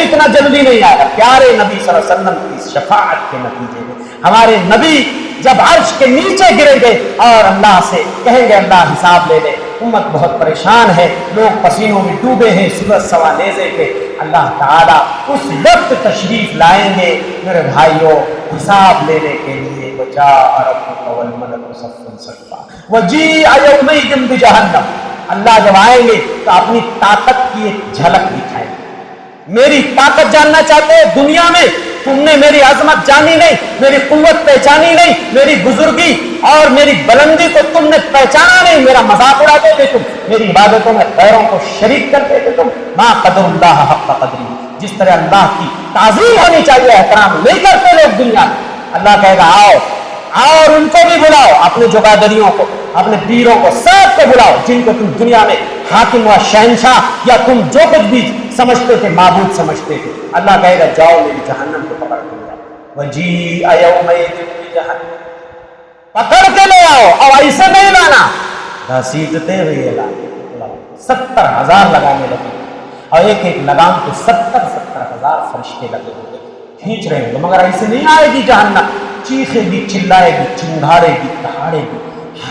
بھی اتنا جلدی نہیں آئے گا۔ پیارے نبی صلی اللہ علیہ وسلم کی شفاعت کے نتیجے میں ہمارے نبی جب عرش کے نیچے گریں گے اور اللہ سے کہیں گے اللہ حساب لے لے، امت بہت پریشان ہے، لوگ پسینوں میں ڈوبے ہیں سورج سوا نیزے کے، اللہ تعالیٰ اس وقت تشریف لائیں گے میرے بھائیوں حساب لینے کے لیے۔ وجاء ربک والملک صفا صفا وجیء یومئذ بجہنم، اللہ جب آئیں گے تو اپنی طاقت کی ایک جھلک دکھائیں گے۔ میری طاقت جاننا چاہتے ہو دنیا میں؟ تم نے میری عظمت جانی نہیں، میری قوت پہچانی نہیں، میری بزرگی اور میری بلندی کو تم نے پہچانا نہیں، میرا مذاق اڑاتے تھے تم، میری عبادتوں میں غیروں کو شریک کرتے تھے تم۔ ما قدر اللہ حق قدری، جس طرح اللہ کی تعظیم ہونی چاہیے احترام نہیں کرتے لوگ دنیا میں۔ اللہ کہے گا آؤ آؤ اور ان کو بھی بلاؤ، اپنے جگادریوں کو، اپنے پیروں کو، سب کو بلاؤ جن کو تم دنیا میں حاکم و شہنشاہ یا تم جو کچھ بھی سمجھتے تھے معبود سمجھتے تھے۔ اللہ کہے گا جاؤ میری جہنم کو پکڑ کے لے آؤ۔ وجیء یومئذ بجہنم، پکڑ کے لے آؤ، اور ایسے نہیں لانا گھسیٹتے ہوئے لانا۔ 70,000 لگانے لگے اور ایک ایک لگام کو 70,000 فرشتے لگے ہوئے کھینچ رہے ہیں، مگر ایسے نہیں آئے گی جہنم، چیخے گی، چلائے گی، چنگھاڑے گی، دہاڑے گی۔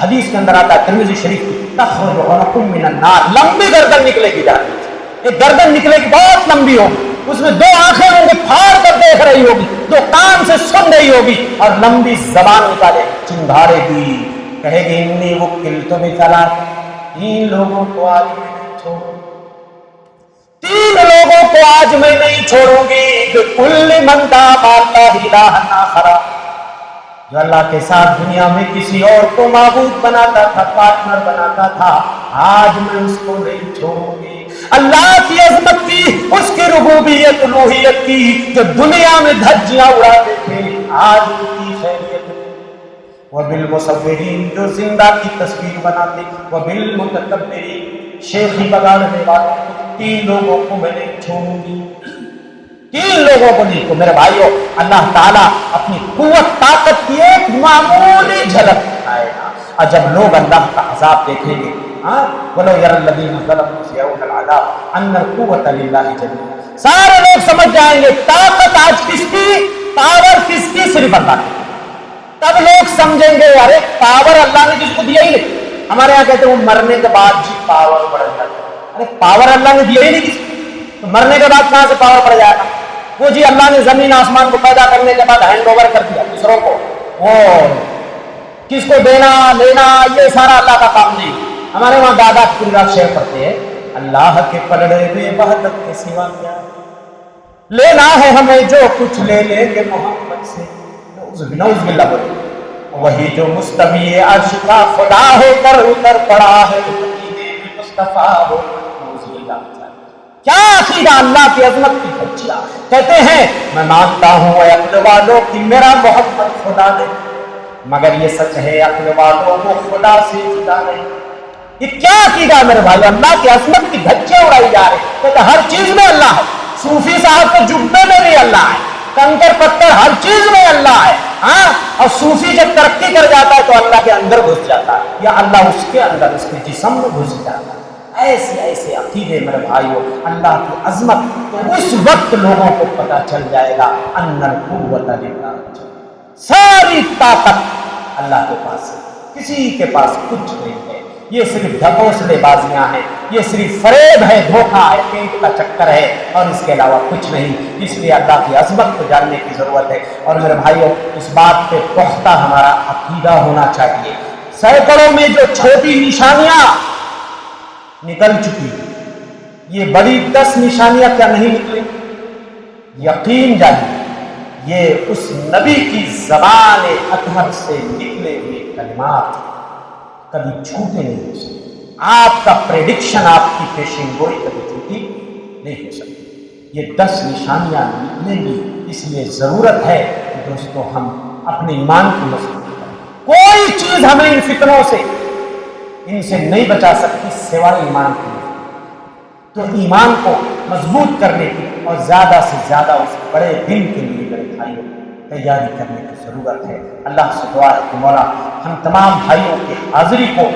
حدیث کے اندر آتا ہے ترمذی شریف کی، تخرج عنق من النار، لمبی گردن نکلے گی جہنم سے، ایک گردن نکلے گی بہت لمبی ہوگی، اس میں 2 آنکھیں ہوں گی پھاڑ کر دیکھ رہی ہوگی، 2 کان سے سن رہی ہوگی، اور لمبی زبان نکالے چنگھاڑے گی، کہے گی انی وکلت بثلاث، 3 لوگوں کو آج میں نہیں چھوڑوں گی، 3 لوگوں کو آج میں نہیں چھوڑوں گی، بکل من دعا مع اللہ الہا آخر، جو اللہ کے ساتھ دنیا میں کسی اور کو معبود بناتا تھا، پارٹنر بناتا تھا، آج میں اس کو نہیں چھوڑوں گی۔ اللہ کی عظمت کی، اس کی ربوبیت الوہیت کی، جو دنیا میں دھجیاں اڑاتے تھے، آج ان کی خیریت نہیں۔ وبالمصورین، جو زندہ کی تصویر بناتے، وبالمتکبرین، شیخی بگاڑنے والے، 3 لوگوں کو میں نہیں چھوڑوں گی، 3 لوگوں کو نہیں۔ تو میرے بھائیو اللہ تعالیٰ اپنی قوت طاقت کی ایک معمولی جھلک دکھائے گا، اور جب لوگ اللہ کا عذاب دیکھیں گے، وَلَوْ يَرَى الَّذِينَ ظَلَمُوا يَرَوْنَ الْعَذَابَ أَنَّ الْقُوَّةَ لِلَّهِ جَمِيعًا، سارے لوگ سمجھ جائیں گے طاقت آج کس کی، پاور کس کی، صرف اللہ کی۔ تب لوگ سمجھیں گے ارے پاور اللہ نے جس کو دیا ہی نہیں۔ ہمارے یہاں کہتے ہیں وہ مرنے کے بعد جی پاور بڑھ جاتا ہے، ارے پاور اللہ نے دیا ہی نہیں کسی کو، تو مرنے کے بعد کہاں سے پاور بڑھ جائے گا؟ وہ جی اللہ نے زمین آسمان کو پیدا کرنے کے بعد ہینڈ اوور کر دیا دوسروں کو، وہ کس کو دینا لینا یہ سارا اللہ کا کام نہیں۔ ہمارے وہاں دادا پوری رات شعر پڑھتے ہیں، اللہ کے پلڑے میں وحدت کے سوا کیا، لینا ہے ہمیں جو کچھ لے لیں گے محمد سے، نعوذ باللہ بولے، وہی جو مستوی عرش کا خدا ہو کر اتر پڑا ہے مصطفیٰ ہو، نعوذ باللہ۔ کیا عقیدہ اللہ کی عظمت کی بچیا، کہتے ہیں میں مانتا ہوں اے عقل والوں کی میرا محمد خدا نے، مگر یہ سچ ہے عقل والوں کو خدا سے جدا نہیں۔ یہ کیا عقیدہ ہے میرے بھائی، اللہ کی عظمت کی دھچیاں اڑائی جا رہے ہیں، کہتے ہر چیز میں اللہ ہے، صوفی صاحب کو جبے میں بھی اللہ ہے، کنکر پتھر ہر چیز میں اللہ ہے، ہاں، اور صوفی جب ترقی کر جاتا ہے تو اللہ کے اندر گھس جاتا ہے، یا اللہ اس کے اندر اس کے جسم میں گھس جاتا ہے۔ ایسے ایسے عقیدے میرے بھائیوں، اللہ کی عظمت تو اس وقت لوگوں کو پتہ چل جائے گا ان القوۃ للہ، ساری طاقت اللہ کے پاس ہے، کسی کے پاس کچھ نہیں ہے، یہ صرف ڈھکوسلے بازیاں ہیں، یہ صرف فریب ہے، دھوکہ ہے، پیٹ کا چکر ہے، اور اس کے علاوہ کچھ نہیں۔ اس لیے اللہ کی عظمت کو جاننے کی ضرورت ہے، اور میرے بھائیوں اس بات پہ پختہ ہمارا عقیدہ ہونا چاہیے۔ سینکڑوں میں جو چھوٹی نشانیاں نکل چکی، یہ بڑی 10 نشانیاں کیا نہیں نکلی؟ یقین جانیے یہ اس نبی کی زبان اطہر سے نکلے ہوئے کلمات کبھی جھوٹے نہیں ہو سکتے، آپ کا پریڈکشن، آپ کی پیشین گوئی کبھی جھوٹی نہیں ہو سکتی۔ یہ 10 نشانیاں نکلیں گی، اس لیے ضرورت ہے کہ دوستو ہم اپنے ایمان کو مضبوط کریں۔ کوئی چیز ہمیں ان فتنوں سے، ان سے نہیں بچا سکتی سوائے ایمان کی۔ تو ایمان کو مضبوط کرنے کی اور زیادہ سے زیادہ اس بڑے دن کے لیے میرے بھائیوں تیاری کرنے کی ضرورت ہے۔ اللہ سے دعا ہے کہ مولا ہم تمام بھائیوں کی حاضری کو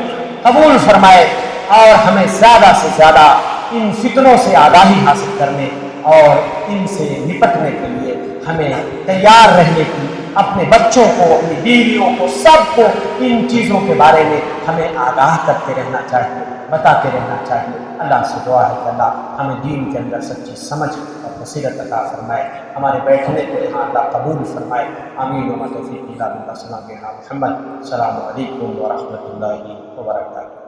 قبول فرمائے، اور ہمیں زیادہ سے زیادہ ان فتنوں سے آگاہی حاصل کرنے اور ان سے نپٹنے کے لیے ہمیں تیار رہنے کی، اپنے بچوں کو، اپنی بیویوں کو، سب کو ان چیزوں کے بارے میں ہمیں آگاہ کرتے رہنا چاہیے، بتاتے رہنا چاہیے۔ اللہ سے دعا ہے کہ اللہ ہمیں دین کے اندر سچی سمجھ اور بصیرت عطا فرمائے، ہمارے بیٹھنے کو یہاں اللہ قبول فرمائے۔ آمین و توفیق الا باللہ۔ محمد السلام علیکم ورحمۃ اللہ وبرکاتہ۔